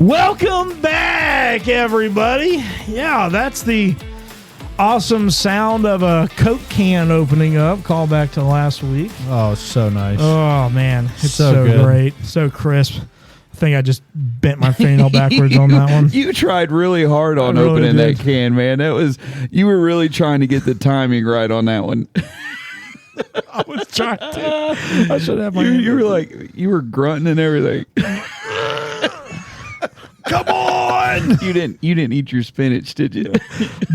Welcome back, everybody. Yeah, that's the awesome sound of a Coke can opening up. Call back to last week. Oh, so nice. Oh, man. It's so good. great. So crisp. I think I just bent my fingernail backwards on that one. You tried really hard on opening that can, man. You were really trying to get the timing right on that one. I was trying to. I should have my You were like, you were grunting and everything. Come on! You didn't eat your spinach, did you?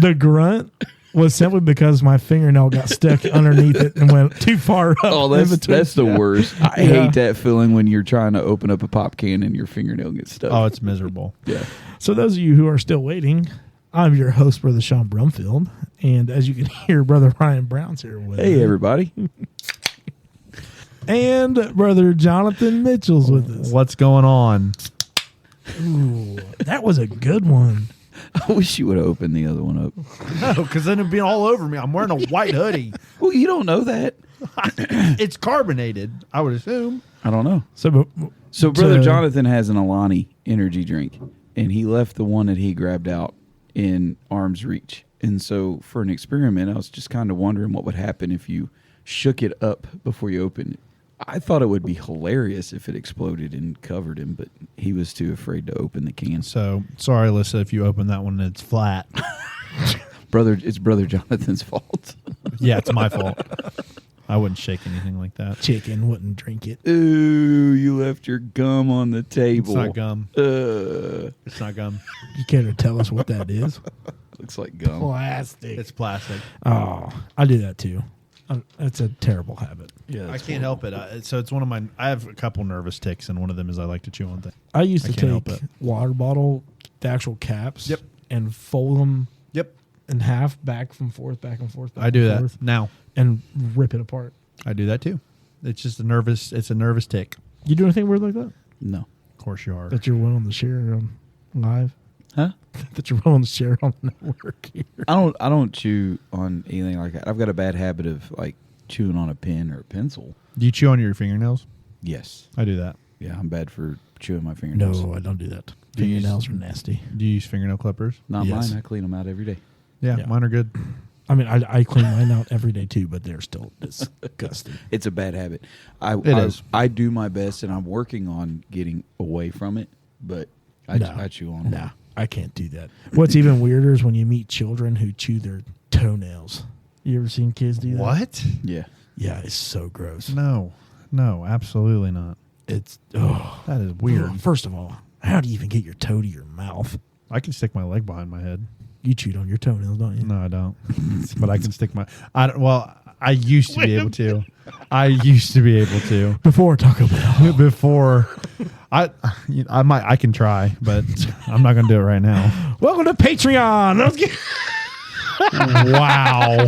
The grunt was simply because my fingernail got stuck underneath it and went too far up. Oh, that's the worst. I hate that feeling when you're trying to open up a pop can and your fingernail gets stuck. Oh, it's miserable. Yeah. So those of you who are still waiting, I'm your host, Brother Sean Brumfield. And as you can hear, Brother Ryan Brown's here with Hey, me. everybody. And Brother Jonathan Mitchell's with us. What's going on? Ooh, that was a good one. I wish you would have opened the other one up. No, because then it'd be all over me. I'm wearing a white hoodie. Well, you don't know that. It's carbonated, I would assume. I don't know. So Brother Jonathan has an Alani energy drink, and he left the one that he grabbed out in arm's reach. And so for an experiment, I was just kind of wondering what would happen if you shook it up before you opened it. I thought it would be hilarious if it exploded and covered him, but he was too afraid to open the can. So, sorry, Alyssa, if you open that one and it's flat. It's Brother Jonathan's fault. Yeah, it's my fault. I wouldn't shake anything like that. chicken wouldn't drink it. Ooh, you left your gum on the table. It's not gum. It's not gum. You care to tell us what that is? Looks like gum. Plastic. It's plastic. Oh, I do that too. That's a terrible habit. Yeah, I can't help it. So it's one of my. I have a couple nervous tics, and one of them is I like to chew on things. I used to can't help take it. water bottle, the actual caps, Yep. and fold them Yep. in half, back and forth, back and forth. I do and that forth, now. and rip it apart. I do that too. It's just a nervous. It's a nervous tick. You do anything weird like that? No. Of course you are. That you're willing to share on live? Huh? That you're willing to share on the network here? I don't chew on anything like that. I've got a bad habit of like chewing on a pen or a pencil. Do you chew on your fingernails? Yes. I do that. Yeah, I'm bad for chewing my fingernails. No, I don't do that. Do you Fingernails are nasty. Do you use fingernail clippers? Not Yes. mine. I clean them out every day. Yeah, Yeah. mine are good. I mean, I clean mine out every day too, but they're still disgusting. It's a bad habit. It is. I do my best, and I'm working on getting away from it, but I chew on them. Nah, I can't do that. What's even weirder is when you meet children who chew their toenails. You ever seen kids do that? What? Yeah. Yeah, it's so gross. No, absolutely not. It's That is weird. First of all, how do you even get your toe to your mouth? I can stick my leg behind my head. You chewed on your toenails, don't you? No, I don't. But I can stick my. I used to be able to. I used to be able to Before Taco Bell. before. I can try, but I'm not going to do it right now. Welcome to Patreon. Let's get- Wow.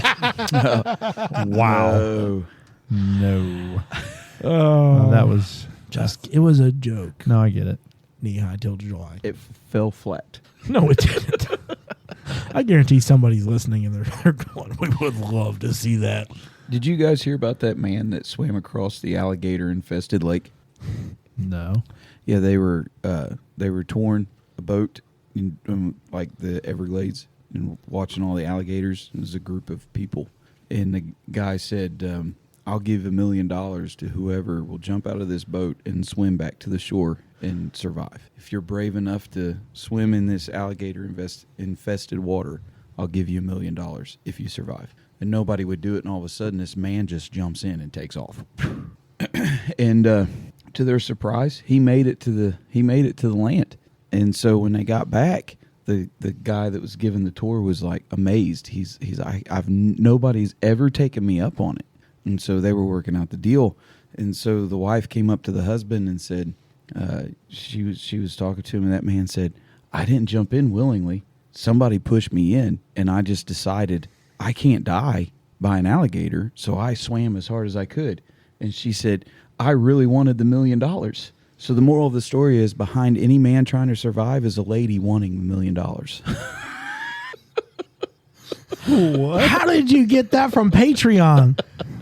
Wow. Oh. No. Oh, That was it was a joke. No, I get it. Knee high till July. It fell flat. No, it didn't. I guarantee somebody's listening and they're going, we would love to see that. Did you guys hear about that man that swam across the alligator-infested lake? No. Yeah, they were touring a boat in like the Everglades and watching all the alligators. It was a group of people, and the guy said, "I'll give $1 million to whoever will jump out of this boat and swim back to the shore and survive. If you're brave enough to swim in this alligator-infested water, I'll give you $1 million if you survive." And nobody would do it, and all of a sudden, this man just jumps in and takes off. And to their surprise, he made it to the land. And so when they got back, the guy that was giving the tour was like amazed. He's nobody's ever taken me up on it. And so they were working out the deal. And so the wife came up to the husband and said, she was talking to him, and that man said, "I didn't jump in willingly. Somebody pushed me in, and I just decided I can't die by an alligator, so I swam as hard as I could." And she said, "I really wanted the $1 million." So the moral of the story is, behind any man trying to survive is a lady wanting $1 million. What? How did you get that from Patreon?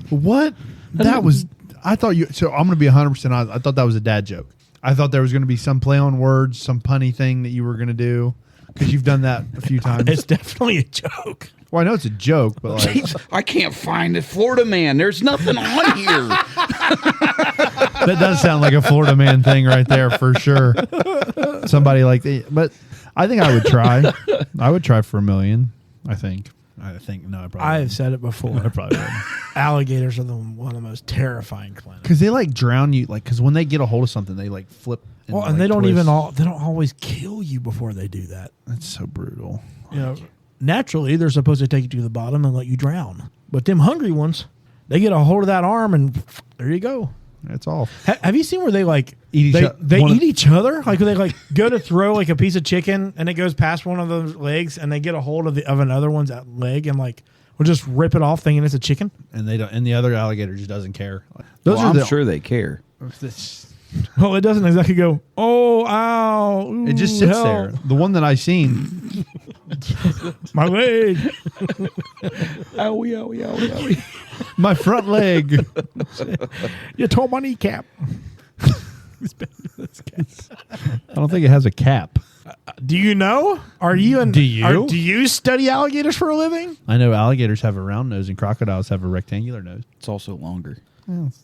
What? That was. I thought you. So I'm going to be 100% honest. I thought that was a dad joke. I thought there was going to be some play on words, some punny thing that you were going to do because you've done that a few times. It's definitely a joke. Well, I know it's a joke, but like, I can't find the Florida man. There's nothing on here. that does sound like a Florida man thing right there for sure. Somebody like that, but I think I would try. I would try for $1 million. I think no, I probably. I've wouldn't. said it before. I probably would. Alligators are one of the most terrifying clowns. Because they like drown you, like because when they get a hold of something, they like flip. Well, and like, they don't twist. they don't always kill you before they do that. That's so brutal. You know, naturally they're supposed to take you to the bottom and let you drown. But them hungry ones, they get a hold of that arm and there you go. It's all. Have you seen where they like Eat each they one eat of- each other? Like they like go to throw like a piece of chicken and it goes past one of those legs and they get a hold of another one's leg and like will just rip it off thinking it's a chicken. And they don't. And the other alligator just doesn't care. Well, I'm sure they care. Well, it doesn't exactly go, oh, ow. Ooh, It just sits hell, there. The one that I seen, My leg. Owie, owie, owie, owie. my front leg. You tore my kneecap. I don't think it has a cap. Do you know? Do you? Do you study alligators for a living? I know alligators have a round nose and crocodiles have a rectangular nose. It's also longer.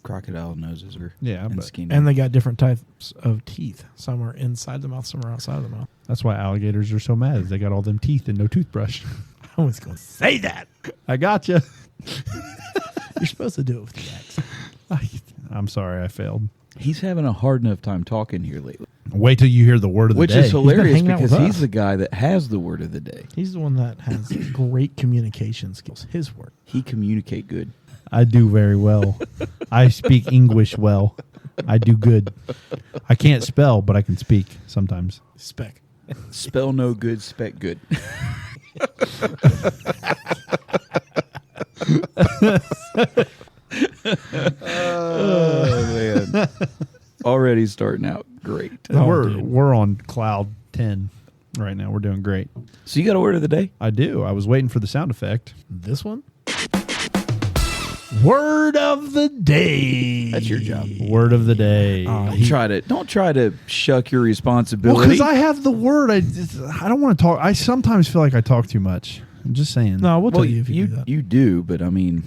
Crocodile noses are but- skinny. And they got different types of teeth. Some are inside the mouth, some are outside of the mouth. That's why alligators are so mad. Is they got all them teeth and no toothbrush. I was going to say that. I gotcha. You're supposed to do it with the accent. I'm sorry, I failed. He's having a hard enough time talking here lately. Wait till you hear the word of the Which day. is hilarious hanging out because with he's us. the guy that has the word of the day. He's the one that has great communication skills. His word. He communicate good. I do very well. I speak English well. I do good. I can't spell, but I can speak sometimes. Spec. Spell no good, spec good. Oh man. Already starting out great. Oh, we're dude. we're on cloud 10 right now. We're doing great. So you got a word of the day? I do. I was waiting for the sound effect. This one? Word of the day. That's your job. Word of the day. Don't try to shuck your responsibility. Well, because I have the word. I don't want to talk. I sometimes feel like I talk too much. I'm just saying. No, we'll tell well, you if you do that. you do, but I mean,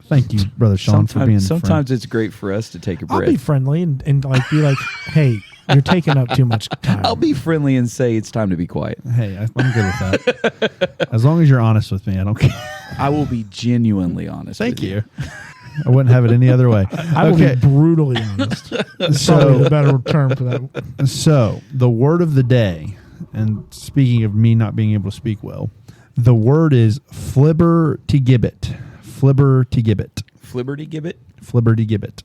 Thank you, Brother Sean, for being sometimes it's great for us to take a I'll breath. be friendly and like be like, hey, you're taking up too much time. I'll be friendly and say it's time to be quiet. Hey, I'm good with that. As long as you're honest with me, I don't care. I will be genuinely honest. Thank with you. I wouldn't have it any other way. I will be brutally honest. That's So- probably the better term for that. So, the word of the day, and speaking of me not being able to speak well, the word is Fliberty Biberty. Fliberty Biberty. Fliberty Biberty? Fliberty Biberty.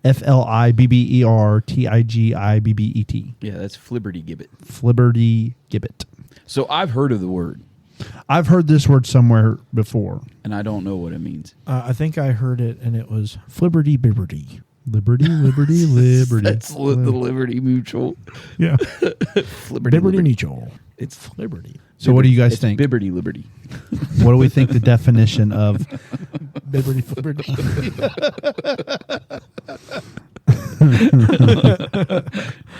Fliberty. Yeah, that's Fliberty Biberty. Fliberty Biberty. So I've heard of the word, I've heard this word somewhere before. and I don't know what it means. I think I heard it, and it was Fliberty Biberty. Liberty, liberty, liberty. That's the Liberty Mutual. Yeah. Fliberty Biberty Liberty. Mutual. It's Liberty. So what do you guys it's think? Biberty Liberty. What do we think the definition of Biberty Fliberty.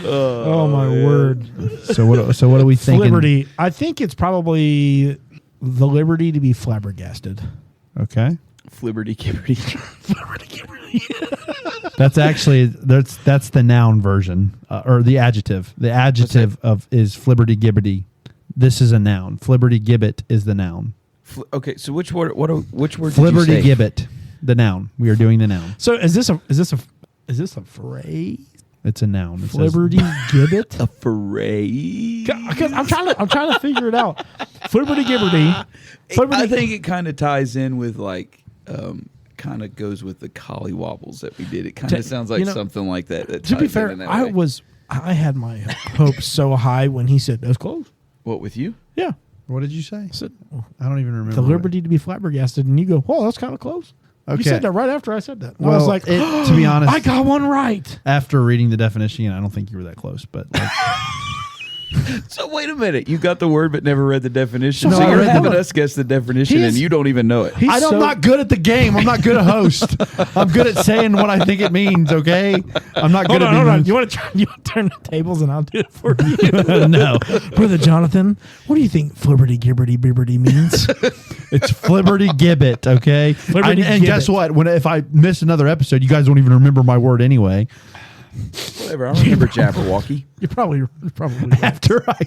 Oh my word. so what do we think? Liberty. I think it's probably the liberty to be flabbergasted. Okay. Fliberty Biberty. That's actually that's the noun version or the adjective. The adjective of is Fliberty Gibberty. This is a noun. Fliberty Gibbet is the noun. Okay, so which word? Which word? Fliberty did you say? Gibbet, the noun. We are doing the noun. So is this a phrase? It's a noun. It says- Flibberty Gibbet? A phrase. Because I'm trying to figure it out. Flibberty Gibberty. I think it kind of ties in with like, kind of goes with the collie wobbles that we did. It kind of sounds like something like that. To be fair, I had my hopes so high when he said that's close. What with you? Yeah, What did you say? I said I don't even remember. the liberty to be flabbergasted, and you go, "Whoa, that's kind of close." Okay. You said that right after I said that. And Well, I was like, to be honest, I got one right. after reading the definition, I don't think you were that close, but like, So wait a minute. You got the word but never read the definition. No, So I you're read having the- us guess the definition and you don't even know it. I'm not good at the game. I'm not good at host. I'm good at saying what I think it means, okay? I'm not good Hold at on. being You want to turn the tables and I'll do it for you? No. Brother Jonathan, what do you think Fliberty Biberty means? It's Fliberty Gibbet, okay? Fliberty And guess Gibbet. what? If I miss another episode, you guys won't even remember my word anyway. Whatever. I don't remember Jabberwocky. You're probably right. After I...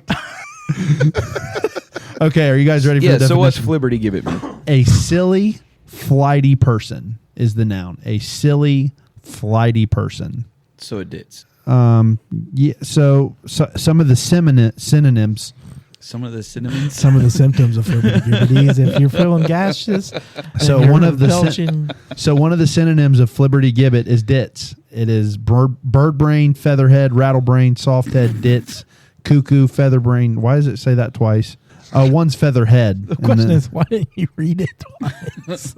Okay, are you guys ready for Yeah, the so what's definition? Fliberty Gibbet mean? A silly, flighty person is the noun. A silly, flighty person. So it did. Yeah. So some of the synonyms. Some of the synonyms. Some of the symptoms of Fliberty Biberty is if you're feeling gaseous. So and one you're of the belching. one of the synonyms of Fliberty Gibbet is ditz. It is bird brain, featherhead, rattlebrain, soft head, ditz, cuckoo, featherbrain. Why does it say that twice? One's featherhead. The question is, why didn't you read it twice?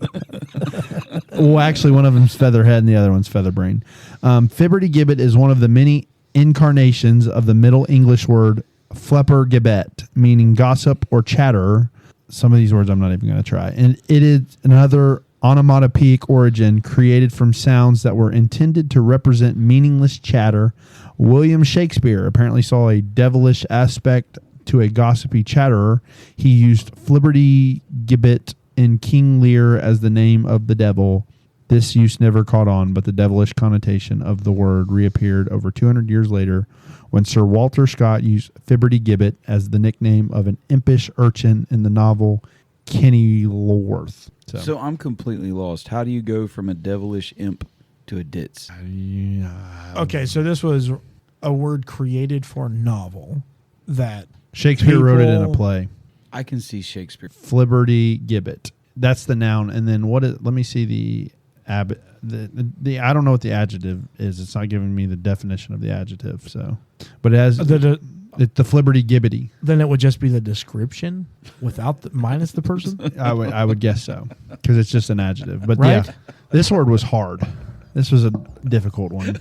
Well, actually, one of them's featherhead and the other one's featherbrain. Fliberty Gibbet is one of the many incarnations of the Middle English word Flepper Gibbet, meaning gossip or chatterer. Some of these words I'm not even going to try. And it is another onomatopoeic origin created from sounds that were intended to represent meaningless chatter. William Shakespeare apparently saw a devilish aspect to a gossipy chatterer. He used Fliberty Gibbet in King Lear as the name of the devil. This use never caught on, but the devilish connotation of the word reappeared over 200 years later when Sir Walter Scott used Fliberty Gibbet as the nickname of an impish urchin in the novel Kenilworth. So I'm completely lost. How do you go from a devilish imp to a ditz? Okay, so this was a word created for a novel that Shakespeare wrote it in a people- play. I can see Shakespeare. Fliberty Gibbet. That's the noun. And then let me see the I don't know what the adjective is. It's not giving me the definition of the adjective. So, but it has it's the Fliberty Gibbety. Then it would just be the description without minus the person. I would guess so because it's just an adjective. But Right? yeah, this word was hard. This was a difficult one.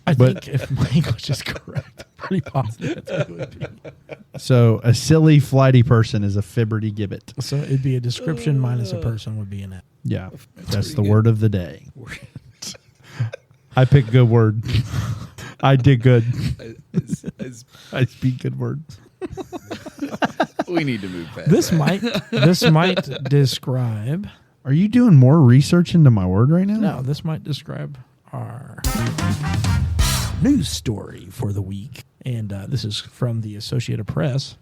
I But- think if my English is correct, pretty positive that's what it would be. So a silly, flighty person is a Fliberty Gibbet. So it'd be a description minus a person would be an it. Yeah, that's the word of the day. I picked a good word. I did good. I speak good words. We need to move past This might describe. Are you doing more research into my word right now? No, this might describe our news story for the week. And this is from the Associated Press.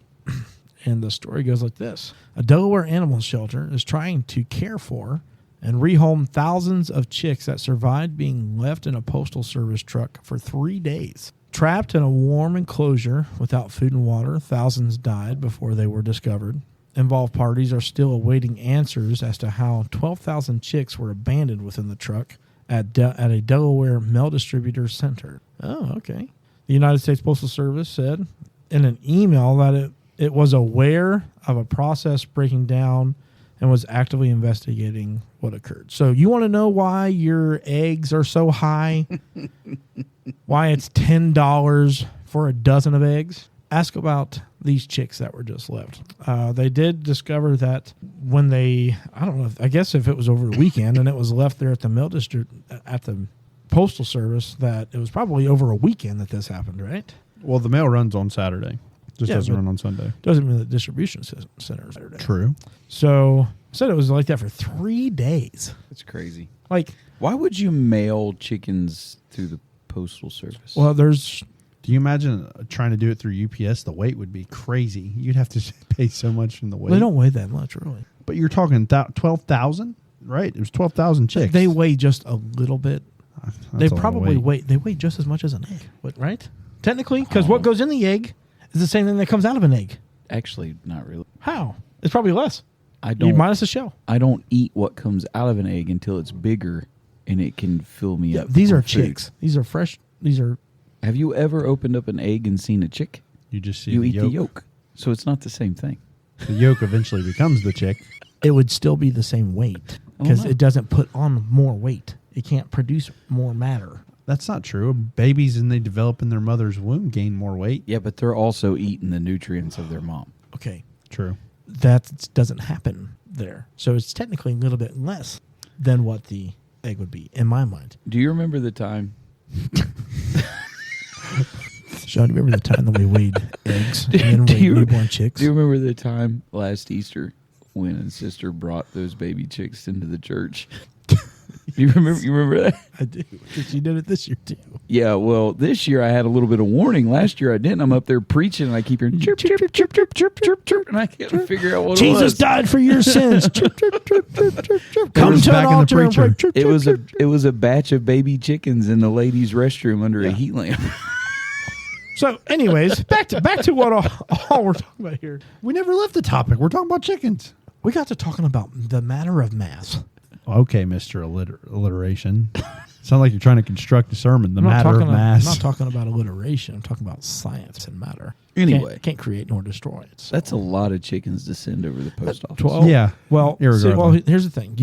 And the story goes like this. A Delaware animal shelter is trying to care for and rehome thousands of chicks that survived being left in a postal service truck for 3 days. Trapped in a warm enclosure without food and water, thousands died before they were discovered. Involved parties are still awaiting answers as to how 12,000 chicks were abandoned within the truck at a Delaware mail distributor center. Oh, okay. The United States Postal Service said in an email that it was aware of a process breaking down and was actively investigating what occurred. So you want to know why your eggs are so high? Why it's $10 for a dozen of eggs? Ask about these chicks that were just left. They did discover that when I guess if it was over the weekend and it was left there at the mail district, at the postal service, that it was probably over a weekend that this happened, right? Well, the mail runs on Saturday. Just Yeah, doesn't but- run on Sunday. Doesn't mean the distribution center is Saturday. True. So I said it was like that for 3 days. That's crazy. Like, Why would you mail chickens through the postal service? well, there's Do you imagine trying to do it through UPS? The weight would be crazy. You'd have to pay so much in the weight. they don't weigh that much, really. But you're talking 12,000, right? It was 12,000 chicks. They weigh just a little bit. That's They a lot of probably weight. weigh just as much as an egg, right? Technically, because what goes in the egg is the same thing that comes out of an egg. Actually, not really. How? It's probably less. I You don't. minus the shell. I don't eat what comes out of an egg until it's bigger, and it can fill me Yeah, up. these are with food. chicks. These are fresh. These are. Have you ever opened up an egg and seen a chick? You just see You the eat yolk. the yolk, so it's not the same thing. The yolk eventually becomes the chick. It would still be the same weight because no. it doesn't put on more weight. It can't produce more matter. That's not true. Babies, and they develop in their mother's womb, gain more weight. Yeah, but they're also eating the nutrients of their mom. Okay. True. That doesn't happen there. So it's technically a little bit less than what the egg would be, in my mind. Do you remember the time? Sean, do you remember the time that we weighed eggs and do weighed you- newborn chicks? Do you remember the time last Easter when a sister brought those baby chicks into the church? You remember that? I do, because you did it this year, too. Yeah, well, this year I had a little bit of warning. Last year I didn't. I'm up there preaching, and I keep hearing chirp, chirp, chirp, chirp, chirp, chirp, chirp, and I can't figure out what it Jesus was. died for your sins. Chirp, chirp, chirp, chirp, chirp, chirp. Come was to an back in the altar and preacher. pray. Chirp, It chirp, was chirp, it was a batch of baby chickens in the ladies' restroom under a heat lamp. So, anyways, back to what all we're talking about here. We never left the topic. We're talking about chickens. We got to talking about the matter of mass. Okay, Mr. Alliteration. Sound like you're trying to construct a sermon. The I'm not matter talking of I'm mass. not talking about alliteration. I'm talking about science and matter. Anyway. Can't create nor destroy it. So. That's a lot of chickens to send over the post office. 12. Yeah. Well, Irregardless. here's the thing.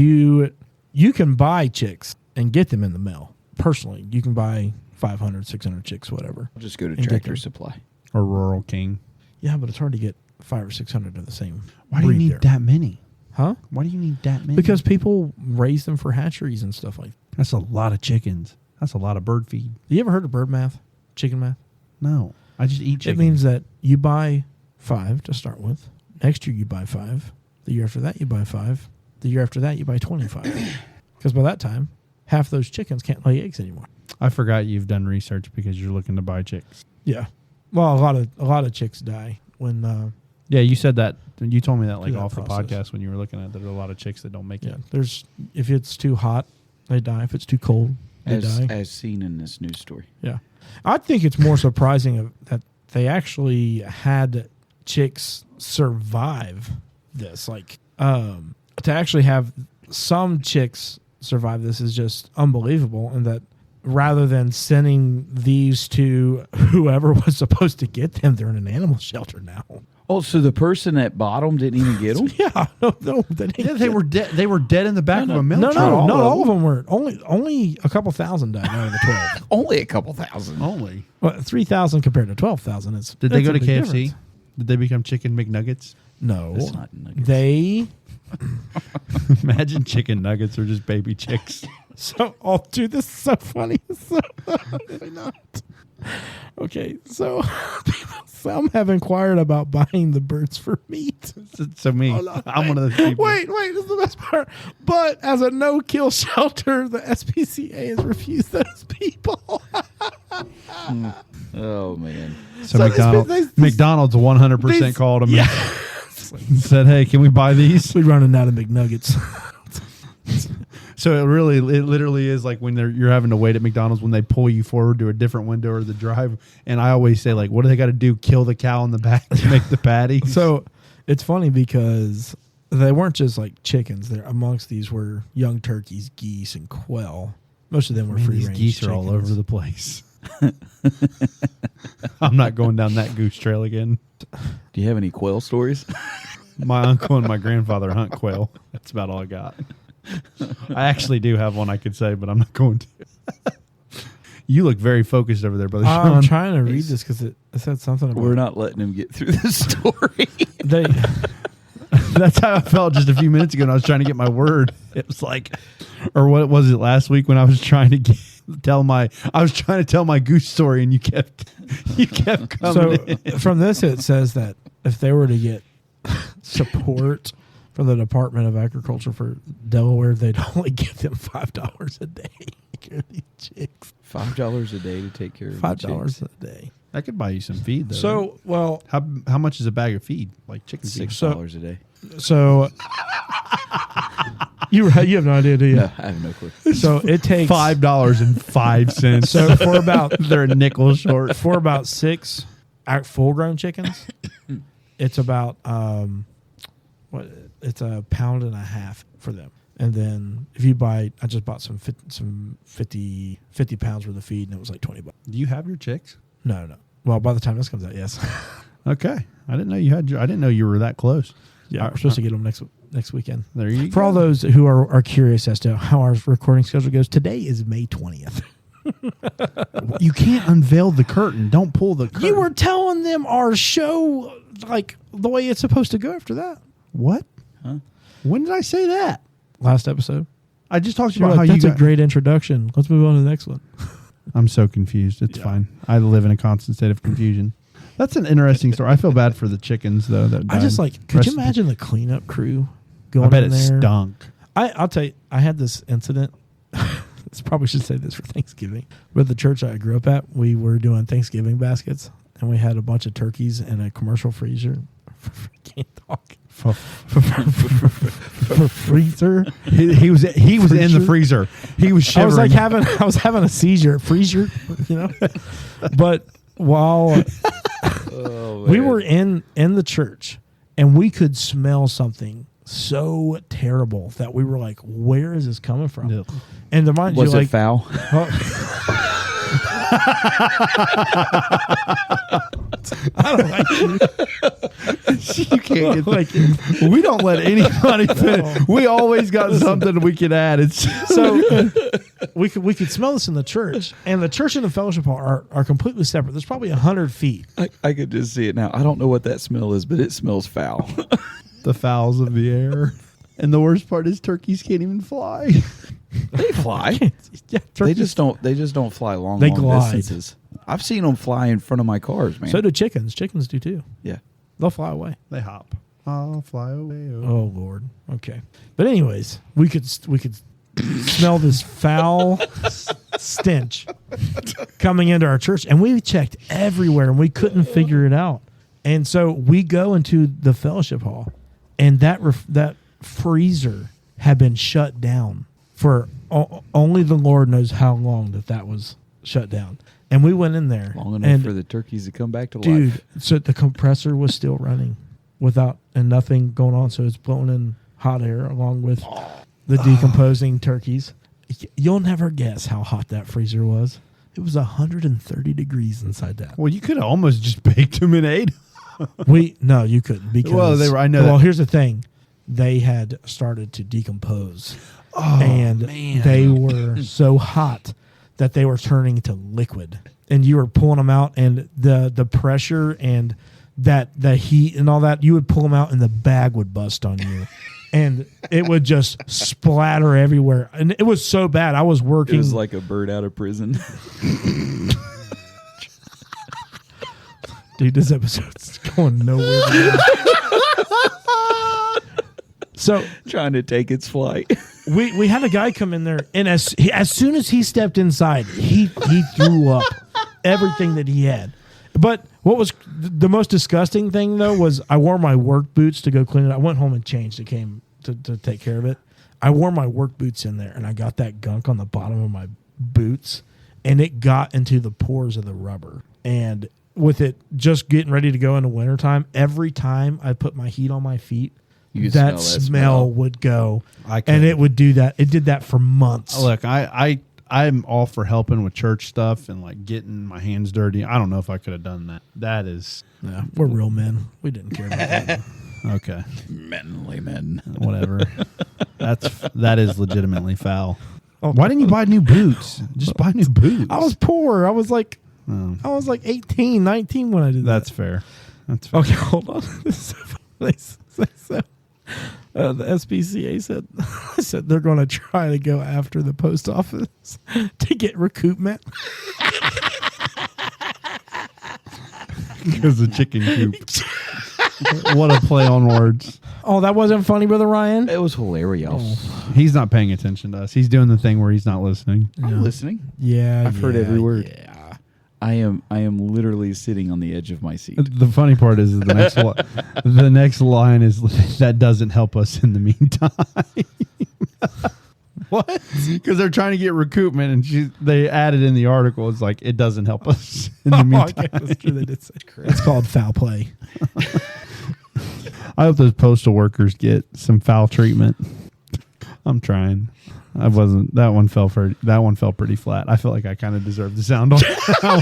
You can buy chicks and get them in the mail. Personally, you can buy 500, 600 chicks, whatever. I'll just go to And get Tractor them. Supply. Or Rural King. Yeah, but it's hard to get 500 or 600 of the same. Why do you breed need there. that many? Huh? Why do you need that many? Because people raise them for hatcheries and stuff like that. that's a lot of chickens. That's a lot of bird feed. You ever heard of bird math? Chicken math? No. I just eat chicken. It means that you buy 5 to start with. Next year you buy 5. The year after that you buy 5. The year after that you buy 25. Because by that time, half those chickens can't lay eggs anymore. I forgot you've done research because you're looking to buy chicks. Yeah. Well, a lot of chicks die when Yeah, you said that. You told me that like Through that off process. the podcast when you were looking at. There's a lot of chicks that don't make it. there's if it's too hot, they die. If it's too cold, they die. As seen in this news story. Yeah. I think it's more surprising that they actually had chicks survive this. Like, to actually have some chicks survive this is just unbelievable. And that rather than sending these to whoever was supposed to get them, they're in an animal shelter now. Oh, so the person that bought them didn't even get them? Yeah. No. They didn't Yeah, they were dead. They were dead in the back of a milk No, truck. not all of them were. Only a couple thousand died out of the 12. Only a couple thousand. Only. Well, 3,000 compared to 12,000. Did they that's go a to big KFC? difference. Did they become chicken McNuggets? No. That's not nuggets. They Imagine chicken nuggets are just baby chicks. dude, this is so funny. So, maybe not. Okay, so some have inquired about buying the birds for meat. So me, I'm one of those people. Wait, this is the best part. But as a no-kill shelter, the SPCA has refused those people. Oh, man. So So McDonald's, McDonald's 100% called them Yeah. and said, "Hey, can we buy these?" We're running out of McNuggets. So it literally is like when you're having to wait at McDonald's when they pull you forward to a different window or the drive. And I always say, like, what do they got to do? Kill the cow in the back to make the patty? So it's funny because they weren't just like chickens. There amongst these were young turkeys, geese, and quail. Most of them were Man, free these range. geese are all over the place. I'm not going down that goose trail again. Do you have any quail stories? My uncle and my grandfather hunt quail. That's about all I got. I actually do have one I could say, but I'm not going to. You look very focused over there, brother Sean. I'm trying to read this because it said something about We're not letting him get through the story. they. That's how I felt just a few minutes ago when I was trying to get my word. It was like, or what was it last week when I was trying to tell my goose story and you kept coming So in. from this, it says that if they were to get support from the Department of Agriculture for Delaware, they'd only give them $5 a day to care of these chicks. $5 a day to take care of $5 a day. I could buy you some feed though. So, well, how much is a bag of feed? Like chicken feed? $6 a day. so you have no idea, do you? No, I have no clue. So it takes $5.05. So for about they're a nickel short. for about 6 full-grown chickens, it's about it's a pound and a half for them. And then if you buy, I just bought some 50 pounds worth of feed, and it was like $20. Do you have your chicks? No. Well, by the time this comes out, yes. Okay, I didn't know you had. I didn't know you were that close. Yeah, we're supposed to get them next weekend. There you For go. all those who are curious as to how our recording schedule goes, today is May 20th. You can't unveil the curtain. Don't pull the curtain. You were telling them our show like the way it's supposed to go after that. What? Huh? When did I say that? Last episode. I just talked You're about like, how that's you a great introduction. Let's move on to the next one. I'm so confused. It's Yeah. fine. I live in a constant state of confusion. That's an interesting story. I feel bad for the chickens though. That I just died. like, could you imagine the cleanup crew going I bet in it there? stunk. I'll tell you, I had this incident. Probably should say this for Thanksgiving. But the church I grew up at, we were doing Thanksgiving baskets, and we had a bunch of turkeys in a commercial freezer. Can't talk. For freezer. He was in the freezer. He was shivering. I was having a seizure, freezer, you know. But while we were in the church, and we could smell something so terrible that we were like, "Where is this coming from?" Ugh. And to mind Was you, it like, foul? I don't like it. You can't get Like we don't let anybody finish. We always got something we can add. It's So we could smell this in the church, and the church and the fellowship hall are completely separate. There's probably 100 feet. I could just see it now. I don't know what that smell is, but it smells foul. the fowls of the air. And the worst part is turkeys can't even fly. They fly. Yeah, They turkeys- just don't fly long They glide. distances. I've seen them fly in front of my cars, man. So do chickens. Chickens do too. Yeah. They'll fly away. They hop. I'll fly away. Oh Lord. Okay. But anyways, we could smell this foul stench coming into our church, and we checked everywhere, and we couldn't figure it out. And so we go into the fellowship hall, and that freezer had been shut down for only the Lord knows how long that was shut down. And we went in there Long enough for the turkeys to come back to life. So the compressor was still running and nothing going on. So it's blowing in hot air along with the decomposing turkeys. You'll never guess how hot that freezer was. It was 130 degrees inside that. Well, you could have almost just baked them and ate. No, you couldn't because Well, I know. Well, That. here's the thing: they had started to decompose, Oh, and man. they were so hot that they were turning to liquid, and you were pulling them out, and the pressure and the heat and all that, you would pull them out, and the bag would bust on you. And it would just splatter everywhere, and it was so bad. I was working. It was like a bird out of prison. Dude, this episode's going nowhere. So Trying to take its flight. we had a guy come in there, and as soon as he stepped inside, he threw up everything that he had. But what was the most disgusting thing, though, was I wore my work boots to go clean it. I went home and changed. It came to take care of it. I wore my work boots in there, and I got that gunk on the bottom of my boots, and it got into the pores of the rubber. And with it just getting ready to go into wintertime, every time I put my heat on my feet, You could that smell smell would go. I And couldn't. it would do that. It did that for months. Look, I'm all for helping with church stuff and like getting my hands dirty. I don't know if I could have done that. That is Yeah, we're real men. We didn't care about that. okay. Manly men. Whatever. That is legitimately foul. Oh. Why didn't you buy new boots? Just buy new boots. I was poor. I was like Oh, 18, 19 when I did that's that. fair. That's fair. Okay, hold on. This is so funny. The SPCA said they're going to try to go after the post office to get recoupment. Because the chicken coop. What a play on words. Oh, that wasn't funny, Brother Ryan? It was hilarious. He's not paying attention to us. He's doing the thing where he's not listening. I'm listening. Yeah, I've heard every word. Yeah. I am literally sitting on the edge of my seat. The funny part is the next the next line is that doesn't help us in the meantime. What? Because they're trying to get recoupment, and they added in the article. It's like it doesn't help us in the meantime. Okay, that's true. They did say it's called foul play. I hope those postal workers get some foul treatment. I'm trying. I wasn't. That one fell pretty flat. I felt like I kind of deserved the sound on that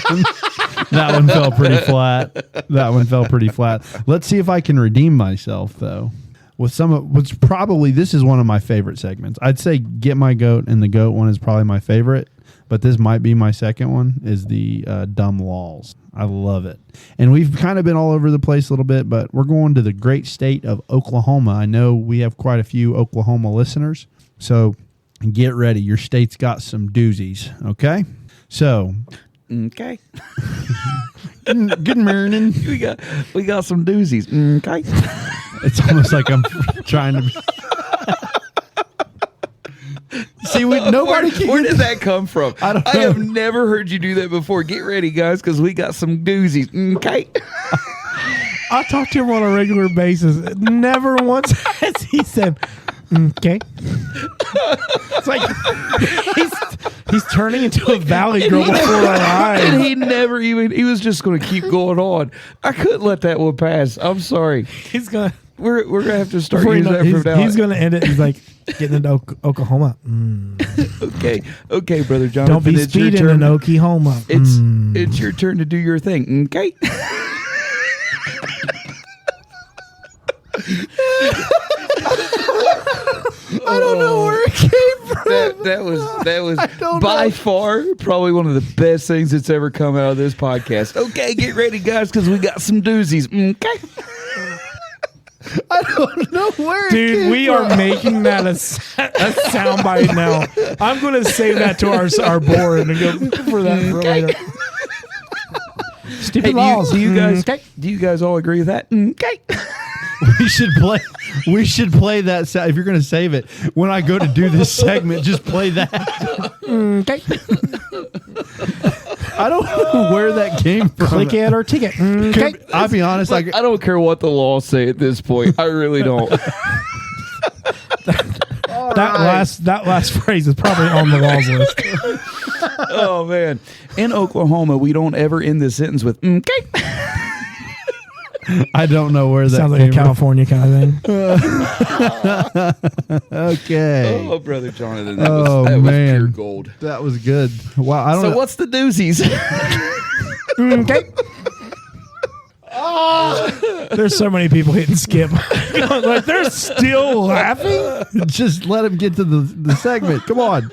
one. That one fell pretty flat. Let's see if I can redeem myself though. With some of what's probably this is one of my favorite segments. I'd say Get My Goat, and the goat one is probably my favorite. but this might be my second one, is the dumb laws. I love it. And we've kind of been all over the place a little bit, but we're going to the great state of Oklahoma. I know we have quite a few Oklahoma listeners, so get ready. Your state's got some doozies, okay? So... Okay. Good morning. We got some doozies. Okay. It's almost like I'm trying to... See, nobody can... Where did that come from? I don't know. I have never heard you do that before. Get ready, guys, because we got some doozies. Okay. I talk to him on a regular basis. Never once has he said, okay. It's like he's turning into a valley girl before our eyes. And he never even, he was just going to keep going on. I couldn't let that one pass. I'm sorry. He's going to. We're going to have to start Before using that from now. He's going to end it. He's like, getting into Oklahoma. Okay, Brother Jonathan. Don't be speeding in Oklahoma. It's your turn to do your thing. Okay. I don't know where it came from. That was by far probably one of the best things that's ever come out of this podcast. Okay, get ready, guys, because we got some doozies. Okay. I don't know where Dude, we are making that a soundbite now. I'm going to save that to our board and go for that for later. Stupid laws. Do you guys all agree with that? Okay. We should play that sound. If you're going to save it, when I go to do this segment, just play that. Okay. I don't know where that came from. Click it or ticket. Okay. I'll be honest. I don't care what the laws say at this point. I really don't. That last phrase is probably on the laws list. Oh man! In Oklahoma, we don't ever end this sentence with "okay." I don't know where that sounds like came a California kind of thing. Okay. Oh, Brother Jonathan, that was pure gold. That was good. Wow. I don't know. What's the doozies? Okay. There's so many people hitting skip. Like they're still laughing. Just let him get to the segment. Come on.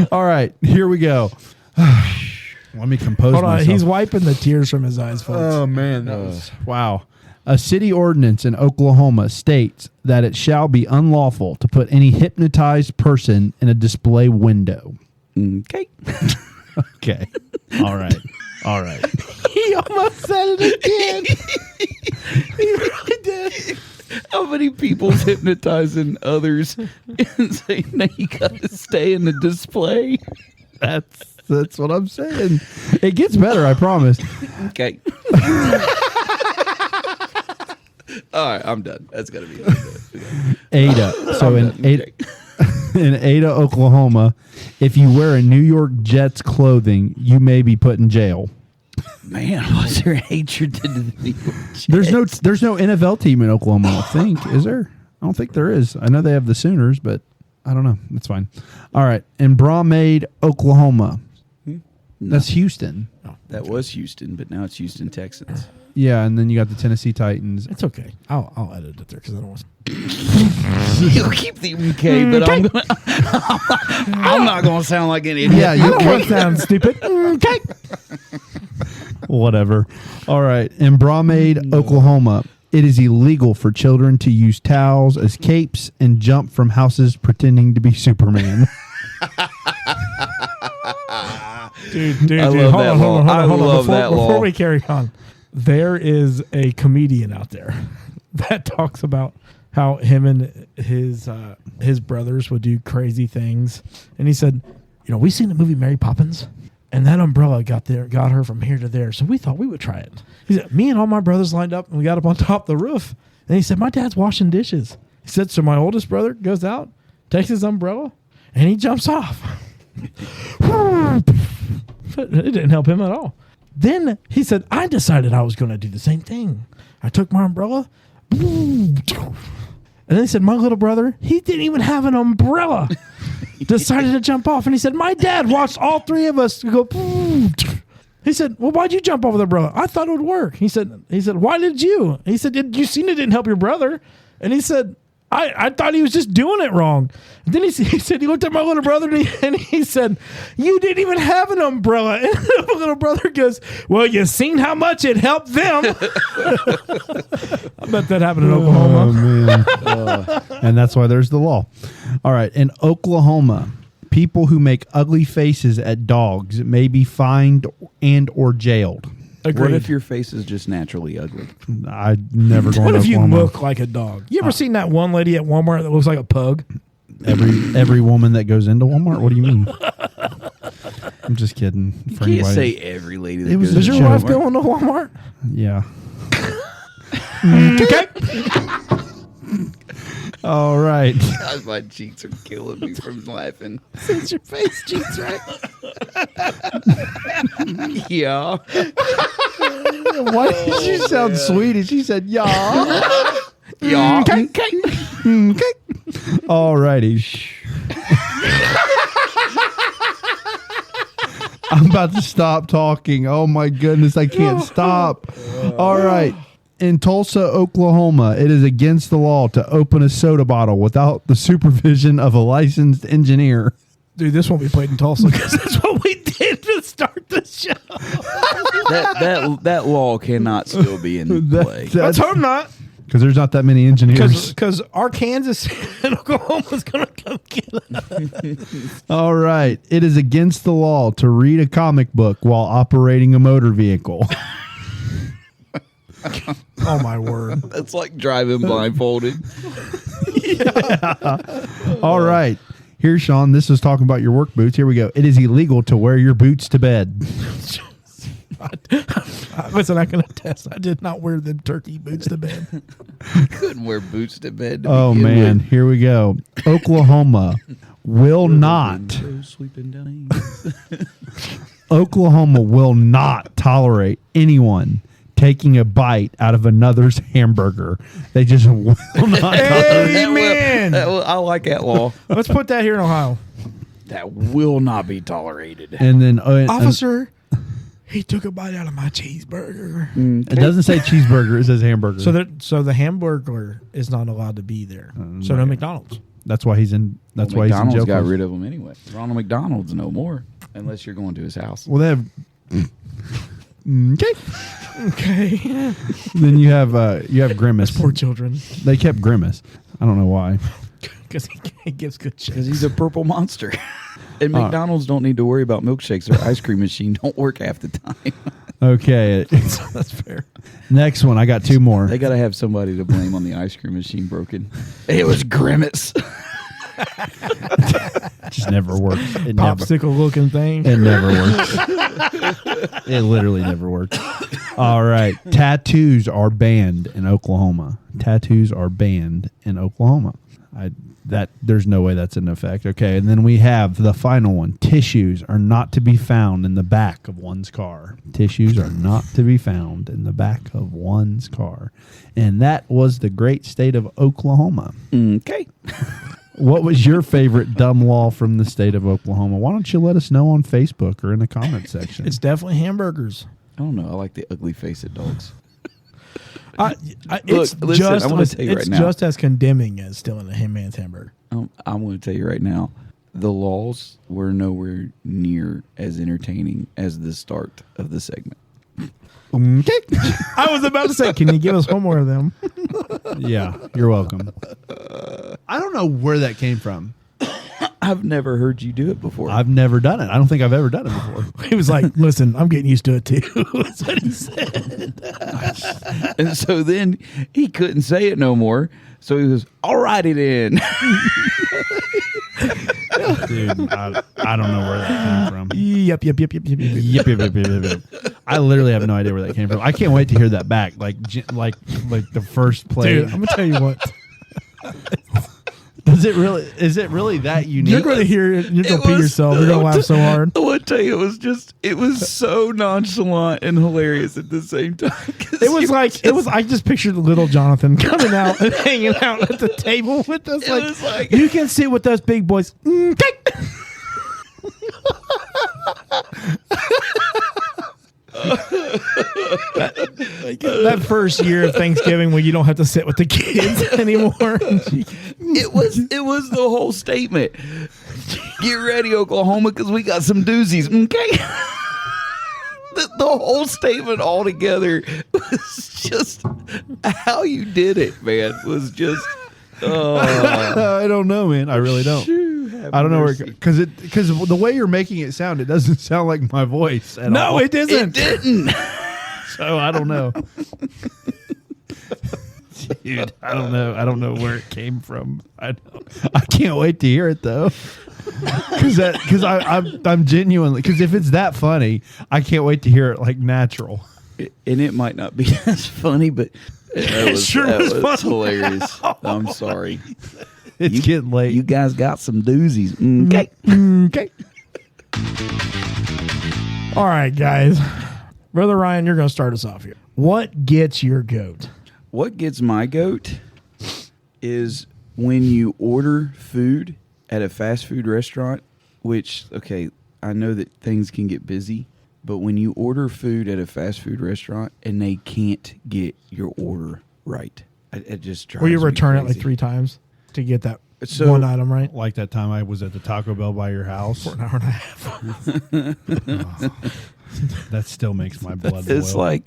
All right, here we go. Let me compose Hold on, myself. he's wiping the tears from his eyes, folks. Oh man, that was wow. A city ordinance in Oklahoma states that it shall be unlawful to put any hypnotized person in a display window. Okay. Okay. All right. All right. He almost said it again. He really did. How many people's hypnotizing others and saying, "No, you got to stay in the display"? That's what I'm saying. It gets better, I promise. Okay. All right, I'm done. That's gotta be it. Ada. So in Ada, Oklahoma, if you wear a New York Jets clothing, you may be put in jail. Man, what's your hatred to the New York Jets? There's no NFL team in Oklahoma, I think. Is there? I don't think there is. I know they have the Sooners, but I don't know. That's fine. All right. In Bromade, Oklahoma. No. That's Houston. That was Houston, but now it's Houston Texans. Yeah, and then you got the Tennessee Titans. It's okay. I'll edit it there because I don't want to. You'll keep the okay, but I'm not going to sound like an idiot. Yeah, You don't want to sound stupid. Okay. Whatever. All right. In Bromade, Oklahoma, it is illegal for children to use towels as capes and jump from houses pretending to be Superman. Dude. I love that law. I love that law. Before we carry on, there is a comedian out there that talks about how him and his brothers would do crazy things. And he said, we seen the movie Mary Poppins, and that umbrella got her from here to there. So we thought we would try it. He said, me and all my brothers lined up, and we got up on top of the roof. And he said, my dad's washing dishes. He said, so my oldest brother goes out, takes his umbrella, and he jumps off. It didn't help him at all. Then he said, I decided I was going to do the same thing. I took my umbrella. And then he said, my little brother, he didn't even have an umbrella. Decided to jump off. And he said, my dad watched all three of us go. He said, well, why'd you jump over the umbrella? I thought it would work. He said, why did you? He said, you seen it didn't help your brother. And he said, I thought he was just doing it wrong. And then he said, he looked at my little brother and he said, you didn't even have an umbrella. And my little brother goes, well, you seen how much it helped them. I bet that happened in Oklahoma. Oh, man. And that's why there's the law. All right. In Oklahoma, people who make ugly faces at dogs may be fined and or jailed. Agreed. What if your face is just naturally ugly? I never go What to if you Oklahoma. look like a dog? You ever seen that one lady at Walmart that looks like a pug? Every woman that goes into Walmart? What do you mean? I'm just kidding. You can't say every lady that goes Does to your wife Walmart. go into Walmart? Yeah. Okay. All right. God, my cheeks are killing me from laughing. It's your face cheeks, right? Yeah. Why did you sound sweet as she said, yeah? Yeah. Okay. All righty. I'm about to stop talking. Oh, my goodness. I can't stop. All right. In Tulsa, Oklahoma, it is against the law to open a soda bottle without the supervision of a licensed engineer. Dude, this won't be played in Tulsa because that's what we did to start the show. That law cannot still be in play. Let's hope not. Because there's not that many engineers. Because Arkansas and Oklahoma's going to come get us. All right. It is against the law to read a comic book while operating a motor vehicle. Oh, my word. That's like driving blindfolded. All right. Here, Sean, this is talking about your work boots. Here we go. It is illegal to wear your boots to bed. Listen, I can attest. I did not wear them turkey boots to bed. Couldn't wear boots to bed. To Oh, begin man. with. Here we go. Oklahoma will not. Sleeping down. Oklahoma will not tolerate anyone taking a bite out of another's hamburger. They just will not tolerate. Amen. I like that law. Let's put that here in Ohio. That will not be tolerated. And then Officer, he took a bite out of my cheeseburger. it doesn't say cheeseburger. It says hamburger. So the hamburger is not allowed to be there. So no McDonald's. that's why he's in. That's why McDonald's he's in jail. got rid of them anyway. Ronald McDonald's no more, unless you're going to his house. Well, they have. Okay. Okay. Then you have Grimace. Poor children. They kept Grimace. I don't know why. Because he gives good shit. Because he's a purple monster. And McDonald's don't need to worry about milkshakes. Their ice cream machine don't work half the time. Okay. That's fair. Next one. I got two more. They got to have somebody to blame on the ice cream machine broken. It was Grimace. Just never works. It Popsicle looking thing. never works. It literally never works. All right. Tattoos are banned in Oklahoma. Tattoos are banned in Oklahoma. There's no way that's in effect. Okay, and then we have the final one. Tissues are not to be found in the back of one's car. Tissues are not to be found in the back of one's car. And that was the great state of Oklahoma. Okay. What was your favorite dumb law from the state of Oklahoma? Why don't you let us know on Facebook or in the comment section? It's definitely hamburgers. I don't know. I like the ugly face at dogs. It's listen, I'm gonna tell you right now. just as condemning as stealing a man's hamburger. I'm going to tell you right now. The laws were nowhere near as entertaining as the start of the segment. Okay. I was about to say, can you give us one more of them? Yeah, you're welcome. I don't know where that came from. I've never heard you do it before. I've never done it. I don't think I've ever done it before. He was like, listen, I'm getting used to it too. That's what he said. And so then he couldn't say it no more. So he was, all righty then. Dude, I don't know where that came from. Yep. Yep. I literally have no idea where that came from. I can't wait to hear that back. Like the first play. Dude, I'm going to tell you what. Is it really that unique? You're going to hear it. You're going to pee yourself. You're going to laugh so hard. I want to tell you, it was so nonchalant and hilarious at the same time. I just pictured little Jonathan coming out and hanging out at the table with us. You can sit with us big boys. That first year of Thanksgiving when you don't have to sit with the kids anymore. It was the whole statement. Get ready, Oklahoma, because we got some doozies. Okay. The whole statement altogether was just how you did it, man. Was just. I don't know, man. I really don't. I don't know because the way you're making it sound, it doesn't sound like my voice at all. No, it isn't. It didn't. So I don't know. Dude, I don't know. I don't know where it came from. I can't wait to hear it though. Because I'm genuinely, because if it's that funny, I can't wait to hear it like natural. And it might not be as funny, but that was funny. Hilarious. I'm sorry. It's getting late. You guys got some doozies. Okay. Okay. All right, guys. Brother Ryan, you're going to start us off here. What gets your goat? What gets my goat is when you order food at a fast food restaurant, which, okay, I know that things can get busy, but when you order food at a fast food restaurant and they can't get your order right, it just drives me Will you return it crazy. like 3 times to get that So- one item right? Like that time I was at the Taco Bell by your house. For an hour and a half. That still makes my blood It's boil.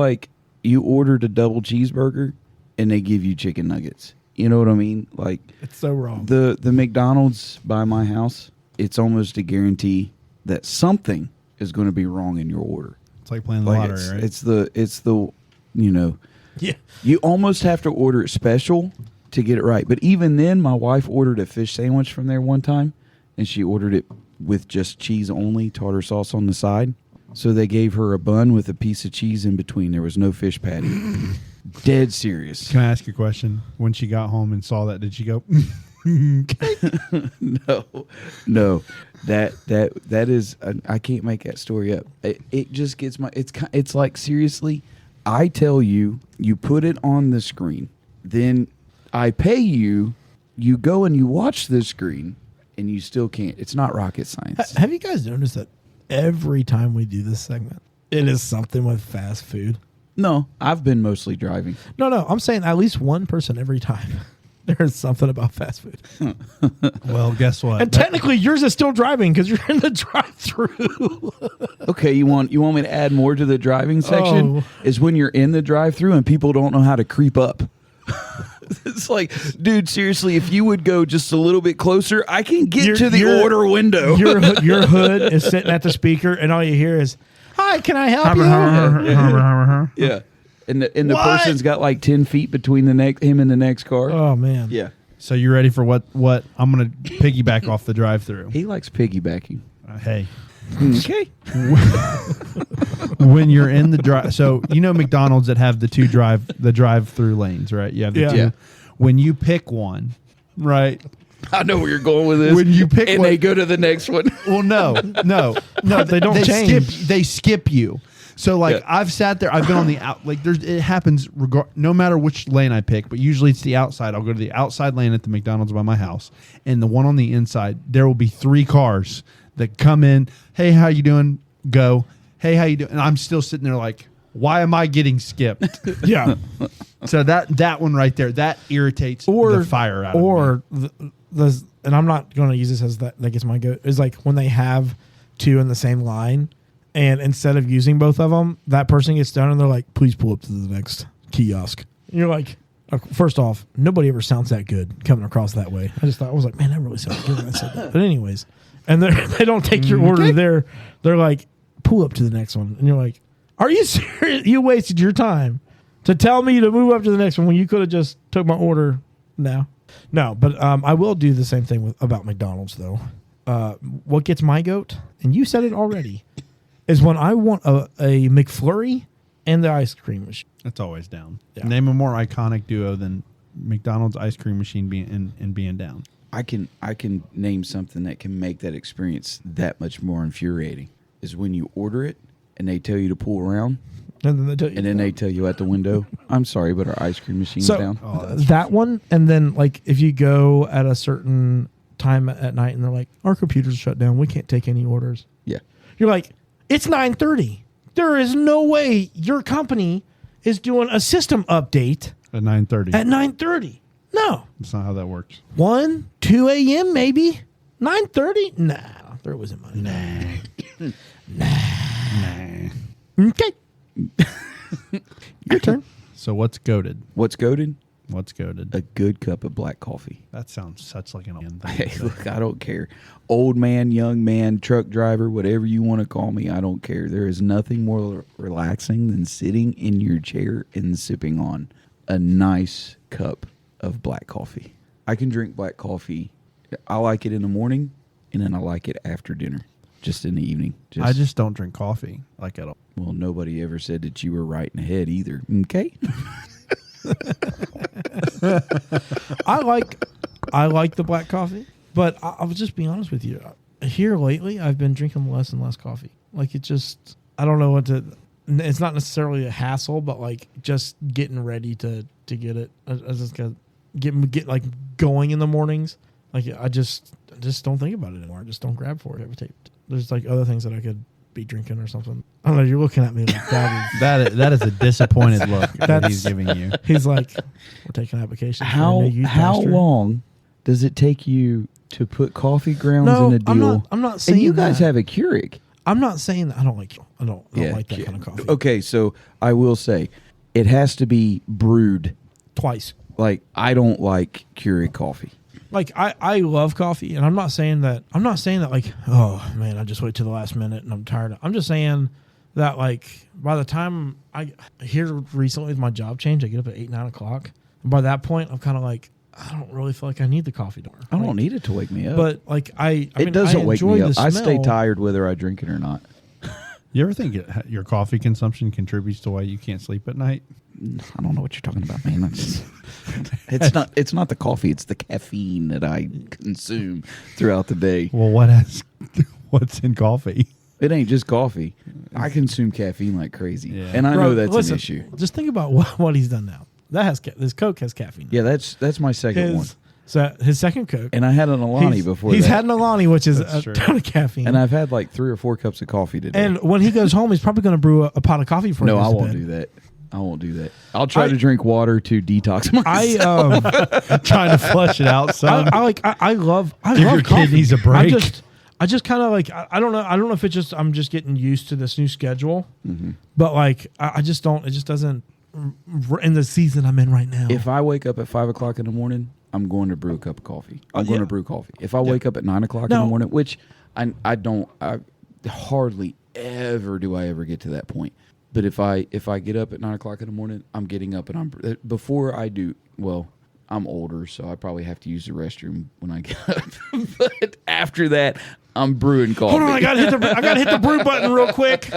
like you ordered a double cheeseburger and they give you chicken nuggets. You know what I mean? Like It's so wrong. the McDonald's by my house, it's almost a guarantee that something is going to be wrong in your order. It's like playing the Like lottery, right? it's the you know, Yeah. you almost have to order it special to get it right. But even then, my wife ordered a fish sandwich from there one time, and she ordered it with just cheese only, tartar sauce on the side. So they gave her a bun with a piece of cheese in between. There was no fish patty. Dead serious. Can I ask you a question? When she got home and saw that, did she go? No. That is I can't make that story up. It just gets it's like, seriously, I tell you, you put it on the screen, then I pay you, you go and you watch the screen, and you still can't. It's not rocket science. Have you guys noticed that every time we do this segment, it is something with fast food? No, I've been mostly driving. No, I'm saying at least one person every time. There's something about fast food. Well, guess what? And technically, yours is still driving because you're in the drive-through. Okay, you want me to add more to the driving section? Oh. Is when you're in the drive-through and people don't know how to creep up. It's like, dude, seriously, if you would go just a little bit closer, I can get to the order window. Your hood is sitting at the speaker, and all you hear is, "Hi, can I help you?" Yeah. And the What? person's got like 10 feet between him and the next car. Oh man. Yeah. So you ready for what I'm going to piggyback off the drive-through? He likes piggybacking. Hey, Okay. when you're in the drive, so you know McDonald's that have the drive-through lanes, right? You have the Yeah. two. Yeah. When you pick one, right? I know where you're going with this. When you pick and one- they go to the next one. Well, no. They don't change. They skip you. So like Yeah. I've sat there. I've been on the out. Like it happens no matter which lane I pick, but usually it's the outside. I'll go to the outside lane at the McDonald's by my house, and the one on the inside, there will be 3 cars that come in. Hey, how you doing? Go. Hey, how you doing? And I'm still sitting there like, why am I getting skipped? Yeah. So that one right there, that irritates the fire out of me. Or the and I'm not going to use this as that gets my goat. Is like when they have 2 in the same line, and instead of using both of them, that person gets done and they're like, "Please pull up to the next kiosk." And you're like, first off, nobody ever sounds that good coming across that way. I was like, man, that really sounds good when I said that. But anyways, and they don't take your order there. They're like, pull up to the next one, and you're like, are you serious? You wasted your time to tell me to move up to the next one when you could have just took my order now. No, but I will do the same thing about McDonald's though. What gets my goat, and you said it already, is when I want a McFlurry and the ice cream machine. That's always down. Yeah. Name a more iconic duo than McDonald's ice cream machine being down. I can name something that can make that experience that much more infuriating. Is when you order it and they tell you to pull around, And then they tell you, and then they tell you at the window, "I'm sorry, but our ice cream machine's so down." that one, and then like if you go at a certain time at night and they're like, our computers are shut down, we can't take any orders. Yeah. You're like, it's 9:30. There is no way your company is doing a system update At 9:30. at 9:30. No. That's not how that works. 1, 2 a.m. maybe. 9:30? Nah. There wasn't money. Nah. Okay. Your turn. So what's goated? What's goated? What's goated? A good cup of black coffee. That sounds such like an old thing. Hey, look, I don't care. Old man, young man, truck driver, whatever you want to call me, I don't care. There is nothing more relaxing than sitting in your chair and sipping on a nice cup of black coffee. I can drink black coffee. I like it in the morning, and then I like it after dinner, just in the evening. I just don't drink coffee like at all. Well, nobody ever said that you were right in the head either. Okay. I like the black coffee, but I'll just be honest with you. Here lately, I've been drinking less and less coffee. Like it just, I don't know what to. It's not necessarily a hassle, but like just getting ready to get it. I just got get like going in the mornings. Like I just don't think about it anymore. I just don't grab for it every day. There's like other things that I could be drinking or something. I don't know. You're looking at me like that is That is a disappointed look that he's giving you. He's like, we're taking applications. How long does it take you to put coffee grounds in a deal? I'm not saying and you guys that. have a Keurig. I'm not saying that I don't like that kind of coffee. Okay, so I will say it has to be brewed Twice. Like I don't like Keurig coffee. Like I love coffee, and I'm not saying that like, oh man, I just wait till the last minute and I'm tired. I'm just saying that like by the time here recently with my job change, I get up at 8, 9 o'clock. And by that point I'm kind of like, I don't really feel like I need the coffee door. I don't need it to wake me up. But like it doesn't wake me up. I stay tired whether I drink it or not. You ever think your coffee consumption contributes to why you can't sleep at night? I don't know what you're talking about, man. It's not the coffee, it's the caffeine that I consume throughout the day. Well, what's in coffee? It ain't just coffee. I consume caffeine like crazy. Yeah. And I know that's an issue. Just think about what he's done now. This Coke has caffeine. Yeah, that's my second one. So his second Coke. And I had an Alani before He's that. had an Alani, which is That's a true. ton of caffeine. And I've had like 3 or 4 cups of coffee today. And when he goes home, he's probably going to brew a pot of coffee for no, him. I won't do that. I won't do that. I'll try to drink water to detox myself. Trying to flush it out. Son. I love Give your coffee. kidneys a break. I just kind of like I don't know if it's just I'm just getting used to this new schedule, but like I just don't. It just doesn't in the season I'm in right now. If I wake up at 5 o'clock in the morning, I'm going to brew a cup of coffee. I'm going to brew coffee. If I wake up at 9 o'clock in the morning, which I hardly ever do I ever get to that point. But if I get up at 9 o'clock in the morning, I'm getting up and before I do. Well, I'm older, so I probably have to use the restroom when I get up. But after that, I'm brewing coffee. Hold on, I gotta hit the brew button real quick.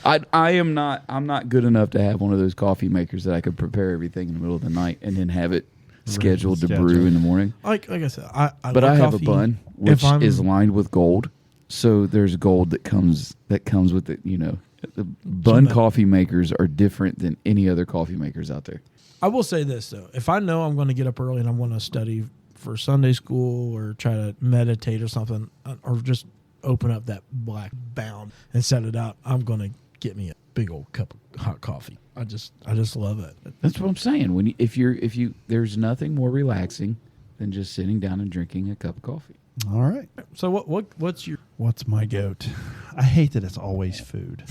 I'm not good enough to have one of those coffee makers that I could prepare everything in the middle of the night and then have it scheduled to brew in the morning. Like I said, but I have a bun which is lined with gold. So there's gold that comes with it. You know, the bun coffee makers are different than any other coffee makers out there. I will say this though: if I know I'm going to get up early and I'm going to study for Sunday school or try to meditate or something, or just open up that black bound and set it out, I'm going to get me a big old cup of hot coffee. I just love it. That's what I'm saying. If you there's nothing more relaxing than just sitting down and drinking a cup of coffee. All right. So what's my goat? I hate that it's always food.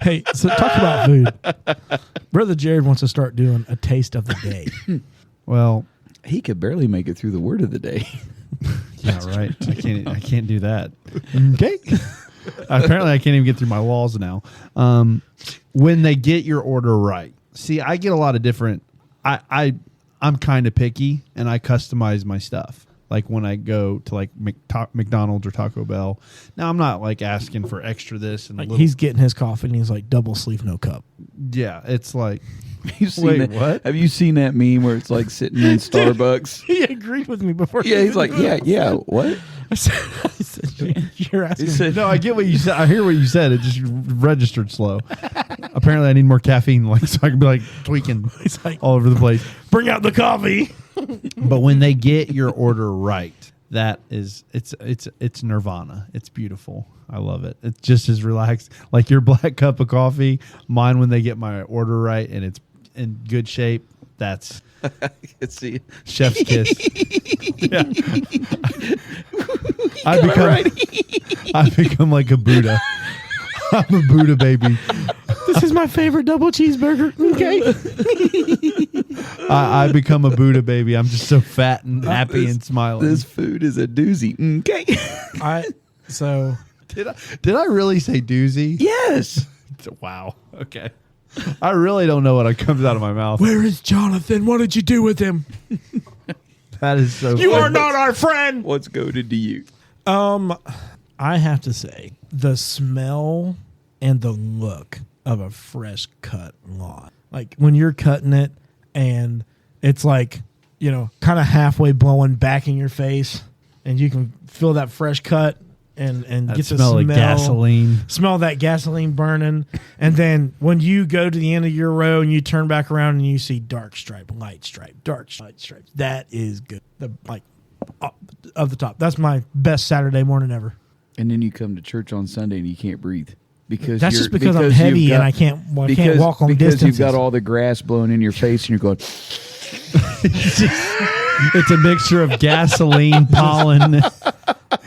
Hey, so talk about food. Brother Jared wants to start doing a taste of the day. Well, he could barely make it through the word of the day. Yeah, right. I can't do that. Okay. Apparently, I can't even get through my walls now. When they get your order right, see, I get a lot of different. I'm kind of picky, and I customize my stuff. Like when I go to like McDonald's or Taco Bell. Now I'm not like asking for extra this and like he's getting his coffee and he's like double sleeve, no cup. Yeah, it's like. What? Have you seen that meme where it's like sitting in Starbucks? He agreed with me before. Yeah, he's like, yeah. What? I said, you're asking. He said, no, I get what you said. I hear what you said. It just registered slow. Apparently, I need more caffeine, like so I can be like tweaking He's like, all over the place. Bring out the coffee. But when they get your order right, That is, it's nirvana. It's beautiful. I love it. It's just as relaxed, like your black cup of coffee. Mine, when they get my order right and it's in good shape, that's Let's see. chef's kiss. Yeah. I become like a Buddha. I'm a Buddha baby. This is my favorite double cheeseburger. Okay. I become a Buddha baby. I'm just so fat and happy and smiling. This food is a doozy. Okay. Did I really say doozy? Yes. Wow. Okay. I really don't know what comes out of my mouth. Where is Jonathan? What did you do with him? That is so You funny. are not our friend. What's goaded to you? I have to say, the smell and the look of a fresh cut lawn. Like when you're cutting it and it's like, kind of halfway blowing back in your face and you can feel that fresh cut and That get the smell of gasoline. Smell that gasoline burning. And then when you go to the end of your row and you turn back around and you see dark stripe, light stripe, light stripe. That is good. Of the top. That's my best Saturday morning ever. And then you come to church on Sunday and you can't breathe. That's just because I'm heavy and I can't walk on because distances. you've got all the grass blowing in your face and you're going. It's a mixture of gasoline, pollen.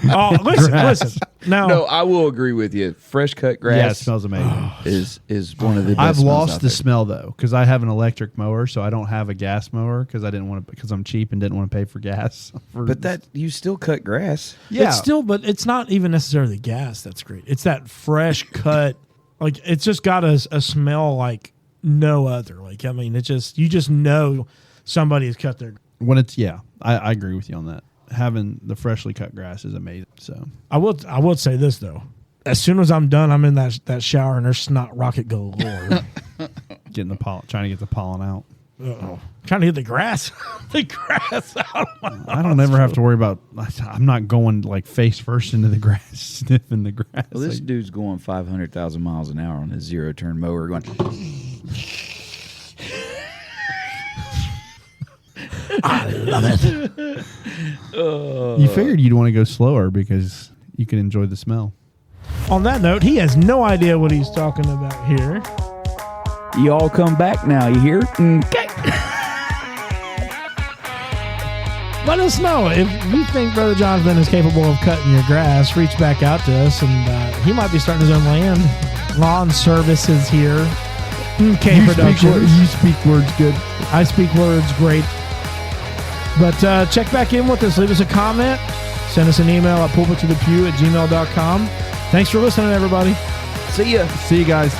Oh, listen. No, I will agree with you. Fresh cut grass. Yeah, it smells amazing. Is one of the best. I've smells lost out the there. smell though because I have an electric mower, so I don't have a gas mower because I'm cheap and didn't want to pay for gas. But that you still cut grass. Yeah, But it's not even necessarily gas that's great. It's that fresh cut. Like it's just got a smell like no other. Like I mean, you just know somebody has cut their. when it's I agree with you on that. Having the freshly cut grass is amazing. So I will say this though. As soon as I'm done, I'm in that shower and there's snot rocket galore. getting the pollen, trying to get the pollen out. Uh-oh. Trying to get the grass out of my I don't ever have to worry about. I'm not going like face first into the grass, sniffing the grass. Well, this dude's going 500,000 miles an hour on his 0-turn mower, going. I love it. You figured you'd want to go slower because you can enjoy the smell. On that note, he has no idea what he's talking about here. You all come back now. You hear? Okay. Let us know if you think Brother Jonathan is capable of cutting your grass. Reach back out to us, and he might be starting his own lawn services here. Okay, Productions. You speak words good. I speak words great. But check back in with us. Leave us a comment. Send us an email at pulpittothepew@gmail.com. Thanks for listening, everybody. See ya. See you guys.